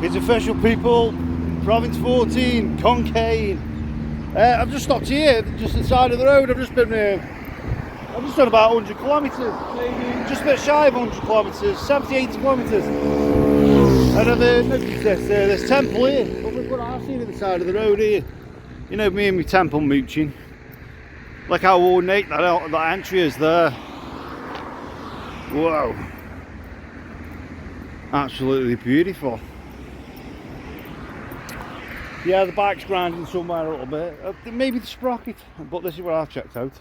It's official, people. Province 14, Khon Kaen. I've just stopped here, just at the side of the road. I've just done about 100 kilometres, maybe just a bit shy of 100 kilometres, 70, 80 kilometres. And I've noticed this temple here. Look what I've seen at the side of the road here. You know me and my temple mooching. Look how ornate that entry is there. Whoa. Absolutely beautiful. Yeah, the bike's grinding somewhere a little bit. Maybe the sprocket, but this is what I've checked out.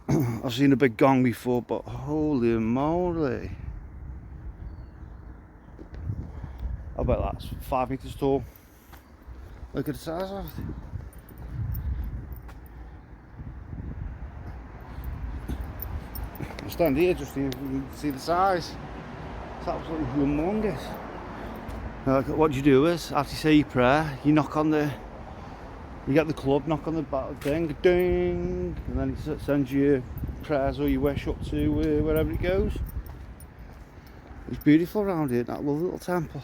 I've seen a big gong before, but holy moly. I bet that's 5 meters tall. Look at the size of it. I stand here just so you can see the size. It's absolutely humongous. What you do is, after you say your prayer, you knock on the, you get the club, knock on the back thing, ding, and then it sends you prayers or your wish up to wherever it goes. It's beautiful around here, that lovely little temple.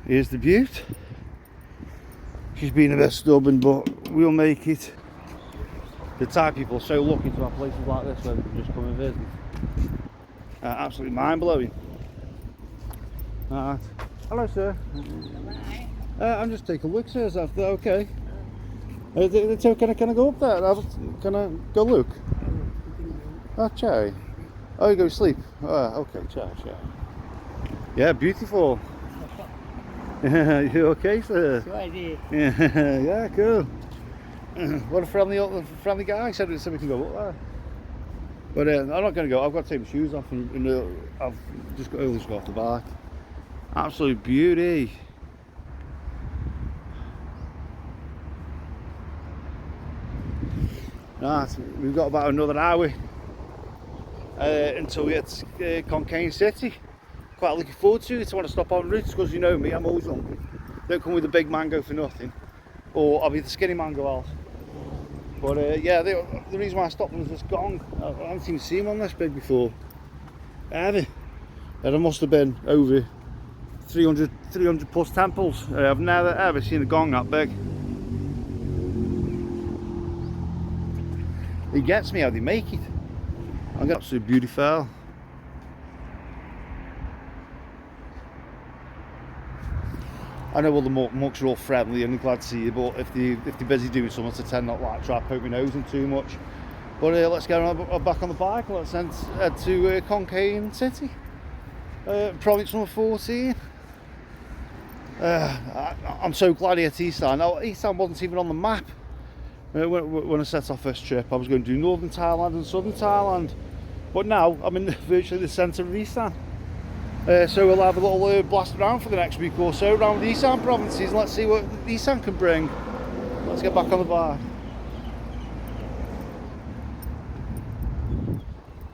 Here's the butte. She's been a bit stubborn, but we'll make it. The Thai people are so lucky to have places like this where they can just come and visit. Absolutely mind-blowing. Right. Hello, sir. I'm just taking a look, sir. Is that okay? Can I go up there? Can I go look? Oh, chai. Oh, you go sleep? Oh, okay, chai. Yeah, beautiful. You okay, sir? Yeah, cool. What a friendly guy. Said we can go up there. But I'm not going to go. I've got to take my shoes off, and I've just got off the bike. Absolute beauty. Right, we've got about another hour until we get to Khon Kaen city. Quite looking forward to it. I want to stop en route because you know me, I'm always hungry. Don't come with a big mango for nothing, or I'll be the skinny mango else. But yeah, the reason why I stopped was this gong. I haven't even seen one this big before, ever. And there must have been over 300 plus temples. I've never ever seen a gong that big. It gets me how they make it. I'm absolutely beautiful. I know all the monks are all friendly and glad to see you, but if they're busy doing something, I tend not like try to poke my nose in too much. But let's get back on the bike and let's head to Khon Kaen city, province number 14. I'm so glad I hit Isan. Now, Isan wasn't even on the map when I set off this trip. I was going to do northern Thailand and southern Thailand, but now I'm in virtually the centre of Isan. So we'll have a little blast around for the next week or so around the Isan provinces, and let's see what Isan can bring. Let's get back on the bike.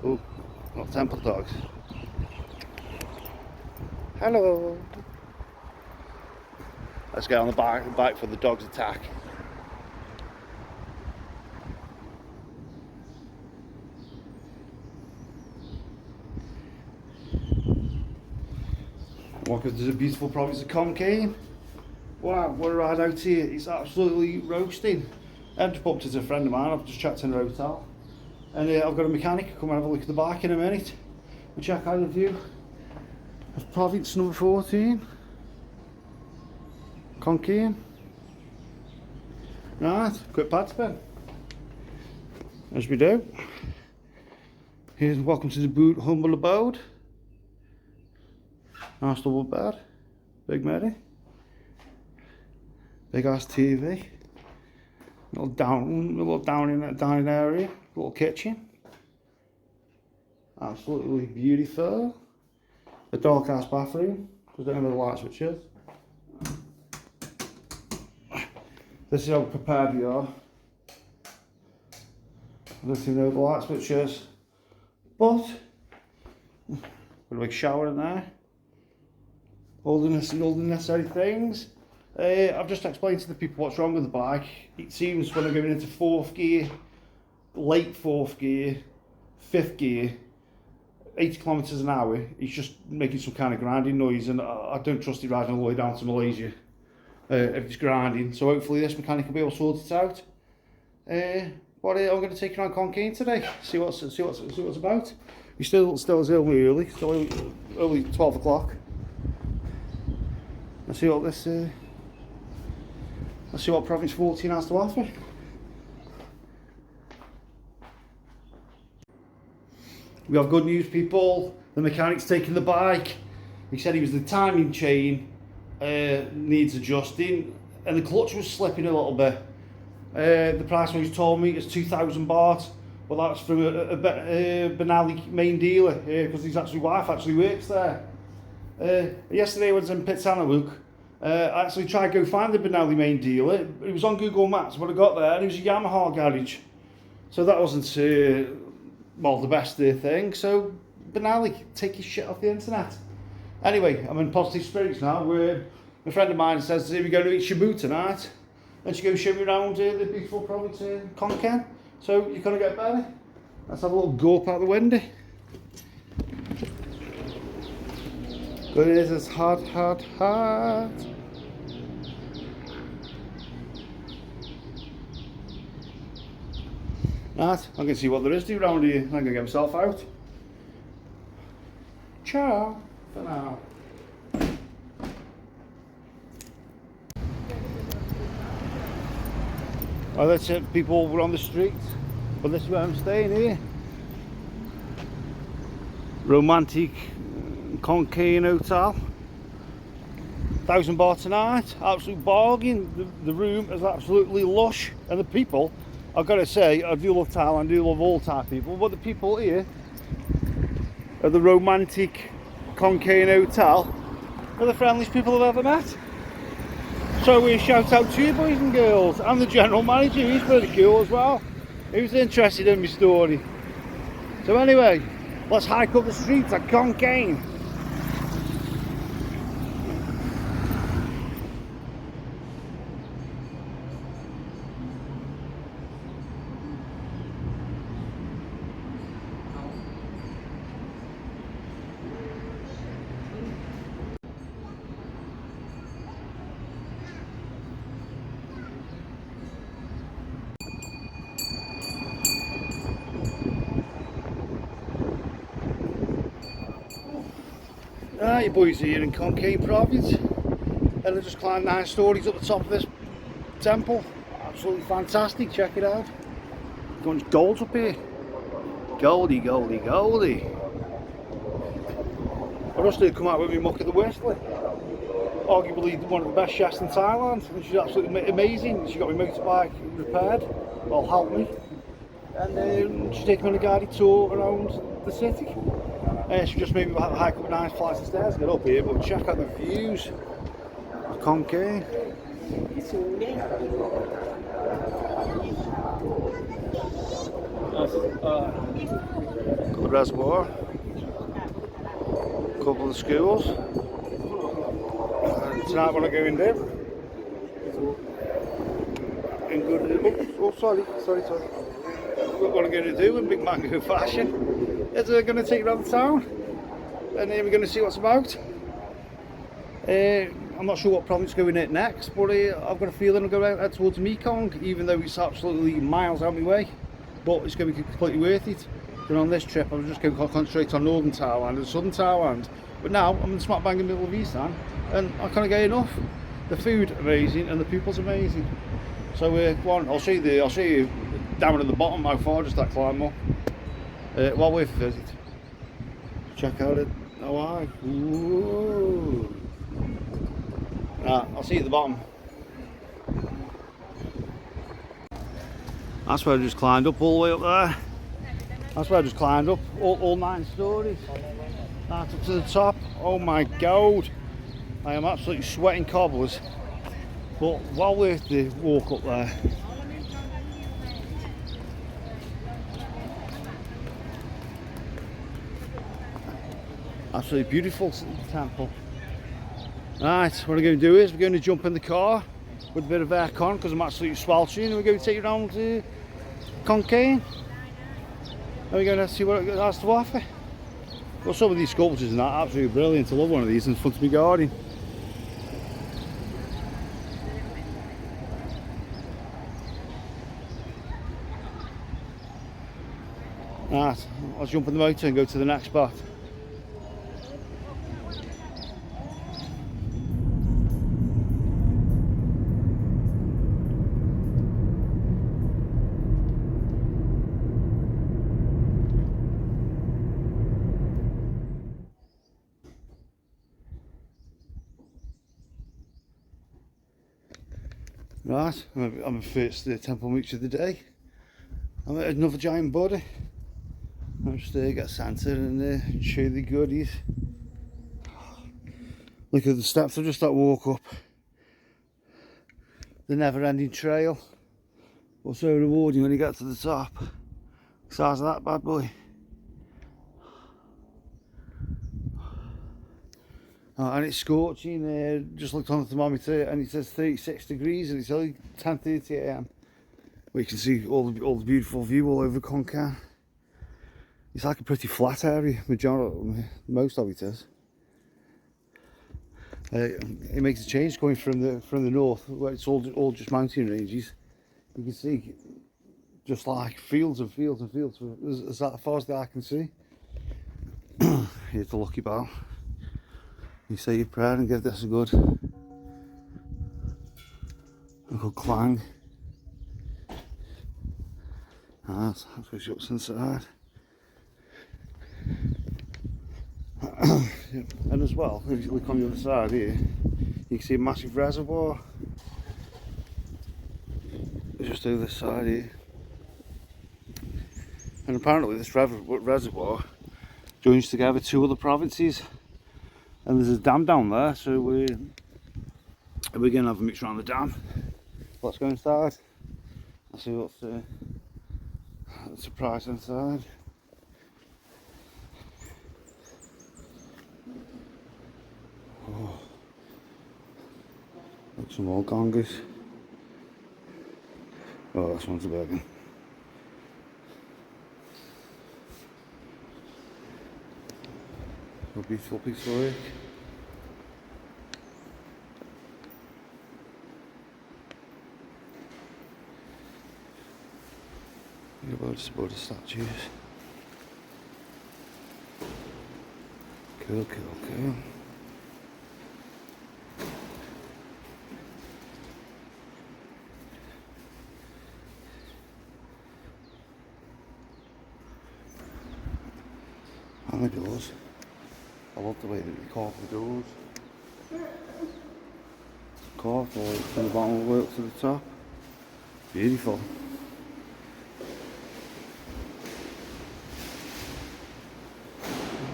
Oh, not temple dogs. Hello. Let's get on the bike for the dog's attack. Welcome to the beautiful province of Khon Kaen. Wow, what a ride out here. It's absolutely roasting. I've just bumped into a friend of mine. I've just checked in the hotel. And I've got a mechanic come and have a look at the bike in a minute. And check out the view of province number 14. Khon Kaen. Right, quick pad spin. As we do. Here's welcome to the humble abode. Nice double bed, big Mary, big ass TV, little dining area, little kitchen, absolutely beautiful. A dark ass bathroom, because I don't know the light switches. This is how prepared we are. I don't even know the light switches, but got a big shower in there. All the necessary things. I've just explained to the people what's wrong with the bike. It seems when I'm going into 4th gear, late 4th gear, 5th gear, 80 kilometres an hour, he's just making some kind of grinding noise, and I don't trust it riding all the way down to Malaysia if it's grinding. So hopefully this mechanic will be able to sort it out. But I'm going to take you around Khon Kaen today, see what's about. We still is early, still early 12 o'clock. Let's see what this. Let's see what Province 14 has to offer. We have good news, people. The mechanic's taking the bike. He said he was the timing chain needs adjusting, and the clutch was slipping a little bit. The price he's told me is 2,000 baht, but that's from a Benali main dealer, because his wife actually works there. Yesterday I was in Pitsanaluk. I actually tried to go find the Benali main dealer. It was on Google Maps, but I got there and it was a Yamaha garage. So that wasn't well, the best thing. So Benali, take your shit off the internet. Anyway, I'm in positive spirits now. A friend of mine says, we're going to eat shabu tonight. And she goes show me around the beautiful province Khon Kaen. So you're going to get better. Let's have a little gulp out the window. But it is hot, hot, hot. Right, I'm going to see what there is to do around here. I'm going to get myself out. Ciao for now. Oh, that's it, people. We're on the street, but this is where I'm staying here. Romantic Khon Kaen Hotel. 1,000 baht a night, absolute bargain. The room is absolutely lush, and the people, I've got to say, I do love Thailand, I do love all Thai people, but the people here at the romantic Khon Kaen Hotel are the friendliest people I've ever met. So we shout out to you, boys and girls, and the general manager. He's pretty cool as well. He was interested in my story. So anyway, let's hike up the streets at Khon Kaen. Your boys are here in Khon Kaen province, and I just climbed 9 stories up the top of this temple. Absolutely fantastic, check it out. Going gold up here. Goldy, goldy, goldy. I rushed to come out with me muck of the Wesley. Arguably one of the best chefs in Thailand, and she's absolutely amazing. She got my motorbike repaired, well, helped me, and she's taking me on a guided tour around the city. She just made me hike up a nice flight of stairs to get up here, but check out the views of Khon Kaen. Good reservoir, a couple of schools. Tonight what I'm going to do, in good, oh sorry. What I'm going to do in big mango fashion is I'm going to take you around the town, and then we're going to see what's about. I'm not sure what province going in next, but I've got a feeling I'm going to head towards Mekong, even though it's absolutely miles out of my way, but it's going to be completely worth it. And on this trip I was just going to concentrate on northern Thailand and southern Thailand, but now I'm in the smack bang in the middle of Eastern, and I can't get enough. The food amazing and the people's amazing. So go on, I'll show you down at the bottom how far just that climb up. Well worth a visit. Check out it. Oh, I. Ooh. Right, I'll see you at the bottom. That's where I just climbed up all the way up there. That's where I just climbed up all 9 stories. Right up to the top. Oh my god. I am absolutely sweating cobblers. But well worth the walk up there. Absolutely beautiful temple. Right, what we're going to do is we're going to jump in the car with a bit of aircon because I'm absolutely sweltering, and we're going to take you around to Khon Kaen, and we're going to see what it has to offer. Well, some of these sculptures and that are absolutely brilliant. I love one of these in front of my garden. Right, I'll jump on the motor and go to the next spot. Right, I'm at first temple reach of the day. I'm at another giant body. I'm just get Santa and show you the goodies. Look at the steps I just that walk up. The never-ending trail. What's so rewarding when you get to the top? The size of that bad boy. And it's scorching. Just looked on the thermometer and it says 36 degrees and it's only 10:30 AM. Where you can see all the beautiful view all over Khon Kaen. It's like a pretty flat area. Most of it is. It makes a change going from the north, where it's all just mountain ranges. You can see just like fields and fields and fields as far as the eye can see. Here's the lucky bell. You say your prayer and give this a good clang. That's what she looks inside. And as well, if you look on the other side here, you can see a massive reservoir just over this side here. And apparently this reservoir joins together two other provinces, and there's a dam down there, so we're going to have a mix around the dam. Let's go inside. Let's see what's the surprise inside. Oh, look, some more gongas. Oh, this one's a big one. A beautiful piece of work. About the statues. Cool. And the doors. I love the way that they carve the doors. Carved all from the bottom all the way up to the top. Beautiful.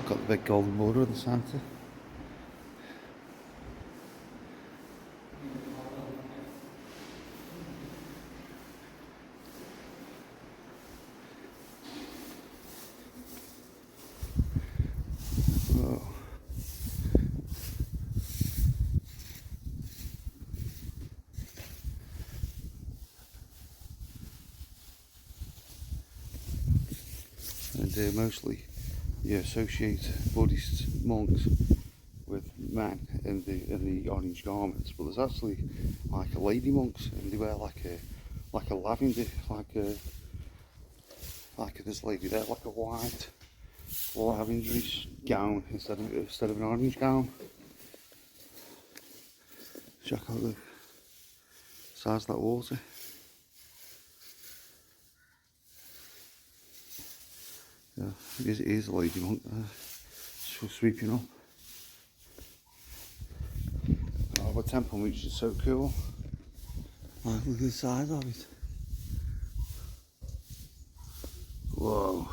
Got the big golden border of the Santa. Oh. And mostly you associate Buddhist monks with men in the orange garments, but there's actually like a lady monks, and they wear like a lavender, like this lady there, like a white lavenderish gown instead of an orange gown. Check out the size of that water. Yeah, it is a lady monk there, sweeping up. Oh, the temple which is so cool. Oh, look at the size of it. Whoa.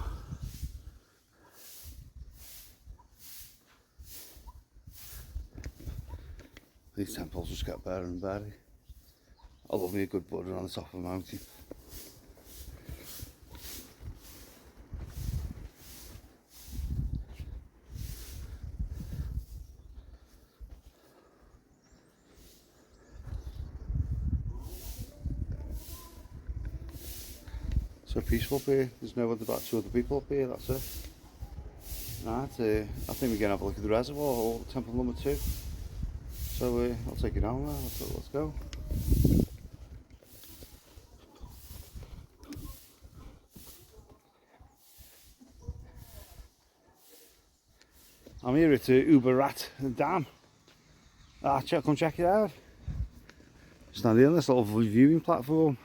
These temples just get better and better. I love me a good Buddha on the top of a mountain. So peaceful up here. There's no other but two other people up here, that's it. Right, I think we're going to have a look at the reservoir, or temple number 2. So I'll take you down there, let's go. I'm here at Uberat Dam. Come check it out. Standing on this little viewing platform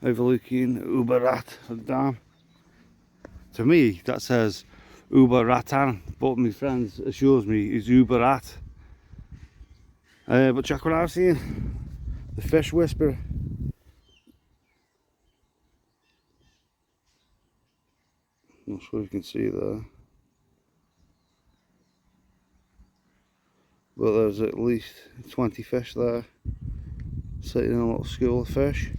overlooking Uberat Dam. To me that says Uberatan, but my friend assures me it's Uberat. But check what I've seen. The fish whisperer. Not sure if you can see there, but there's at least 20 fish there sitting in a little school of fish,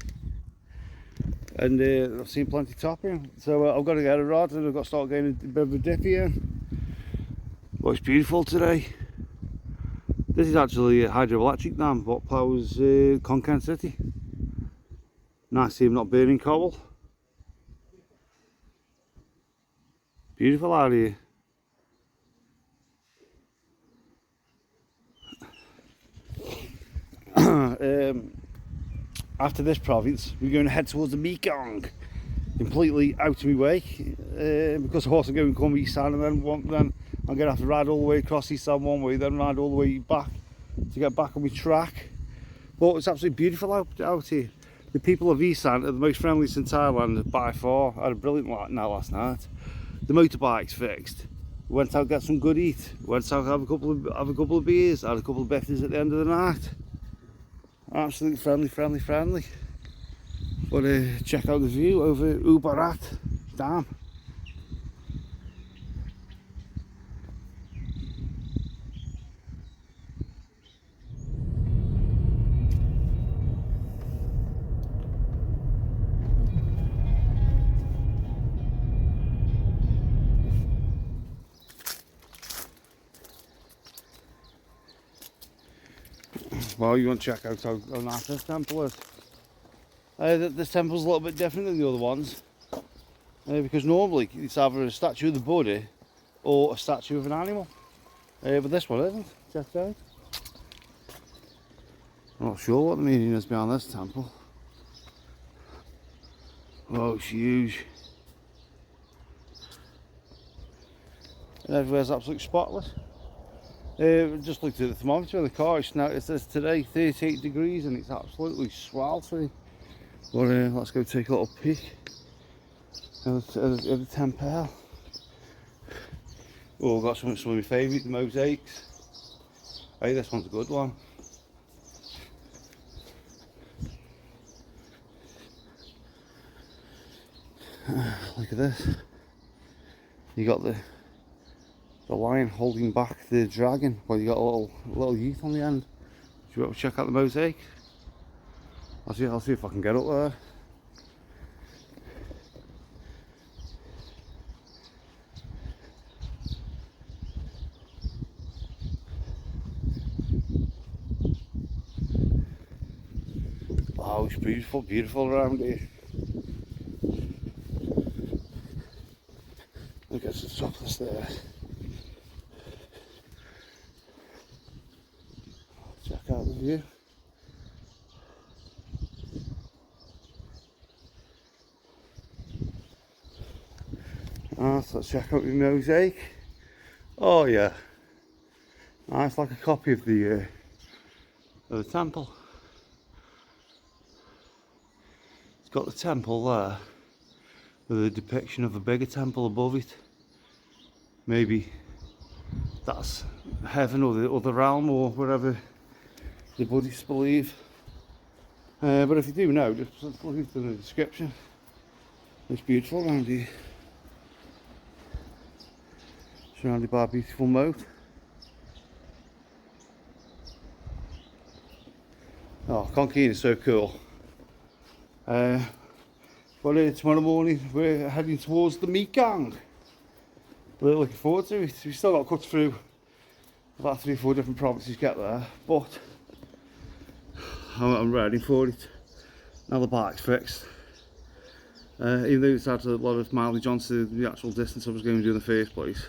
and I've seen plenty topping. So I've got to get a rod and I've got to start getting a bit of a dippy in. But it's beautiful today. This is actually a hydroelectric dam what powers Khon Kaen city. Nice to see him not burning cobble. Beautiful out here. After this province, we're going to head towards the Mekong, completely out of my way, because of course I'm going to come east side, and then I'm going to have to ride all the way across east side one way, then ride all the way back to get back on my track. But it's absolutely beautiful out here. The people of East Side are the most friendliest in Thailand by far. I had a brilliant night last night. The motorbike's fixed. We went out to get some good eat. Went out to have a couple of beers. Had a couple of befties at the end of the night. Absolutely friendly. But check out the view over Uberat Dam. Well, you want to check out how nice this temple is. This temple's a little bit different than the other ones, because normally it's either a statue of the Buddha or a statue of an animal, but this one isn't. Check it out. I'm not sure what the meaning is behind this temple. Oh, it's huge. And everywhere's absolutely spotless. Just looked at the thermometer in the car. It says today 38 degrees and it's absolutely sweltering. But let's go take a little peek at the temple. Oh, we've got some of my favourite, the mosaics. Hey, this one's a good one. Look at this. You got the lion holding back the dragon, but you got a little youth on the end. Do you want to check out the mosaic? I'll see if I can get up there. Wow, it's beautiful around here. Look at the top of the stairs. Check out the view. So let's check out the mosaic. Oh yeah, it's like a copy of the temple. It's got the temple there with a depiction of a bigger temple above it. Maybe that's heaven or the other realm or wherever the Buddhists believe. But if you do know, just look into the description. It's beautiful around here. Surrounded by a beautiful moat. Oh, Khon Kaen is so cool. But tomorrow morning we're heading towards the Mekong. Really looking forward to it. We've still got to cut through about 3 or 4 different provinces to get there, but I'm ready for it. Now the bike's fixed. Even though it's had a lot of mileage onto the actual distance I was going to do in the first place,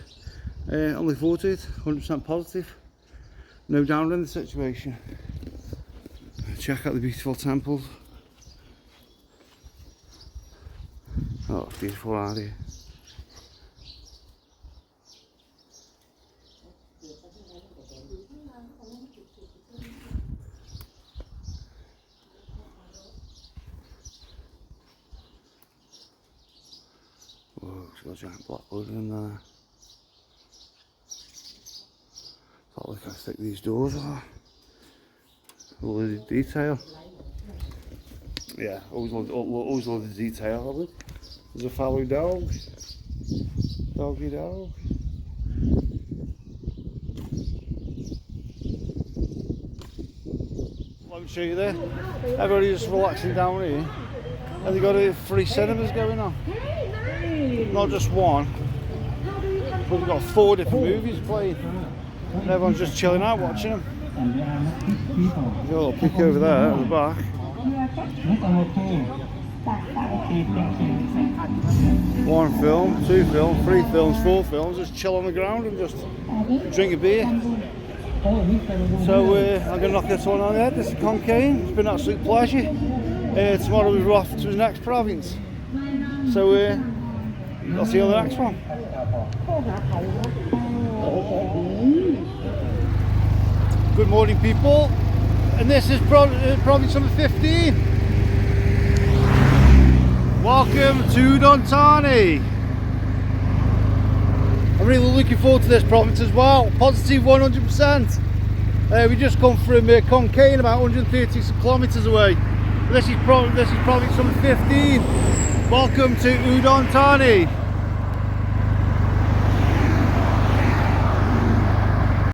I'm looking forward to it, 100% positive. No doubt in the situation. Check out the beautiful temples. Oh, it's beautiful out here. Whoa, it's got a giant blackwood in there. Look how thick these doors are. All the detail. Yeah, always love the detail of it. There's a fallow dog. Doggy dog. Let me show you there. Everybody's just relaxing down here. And they've got 3 cinemas going on. Not just one, but they've got 4 different movies playing. And everyone's just chilling out watching them. Got a little peek over there at the back. 1 film, 2 films, 3 films, 4 films, just chill on the ground and just drink a beer. So I'm going to knock this one on the head. This is Khon Kaen. It's been an absolute pleasure. Tomorrow we're off to the next province. So I'll see you on the next one. Good morning, people, and this is province number 15. Welcome to Udon Thani. I'm really looking forward to this province as well. Positive 100%. We just come from Khon Kaen, about 130 kilometres away. This is province number 15. Welcome to Udon Thani.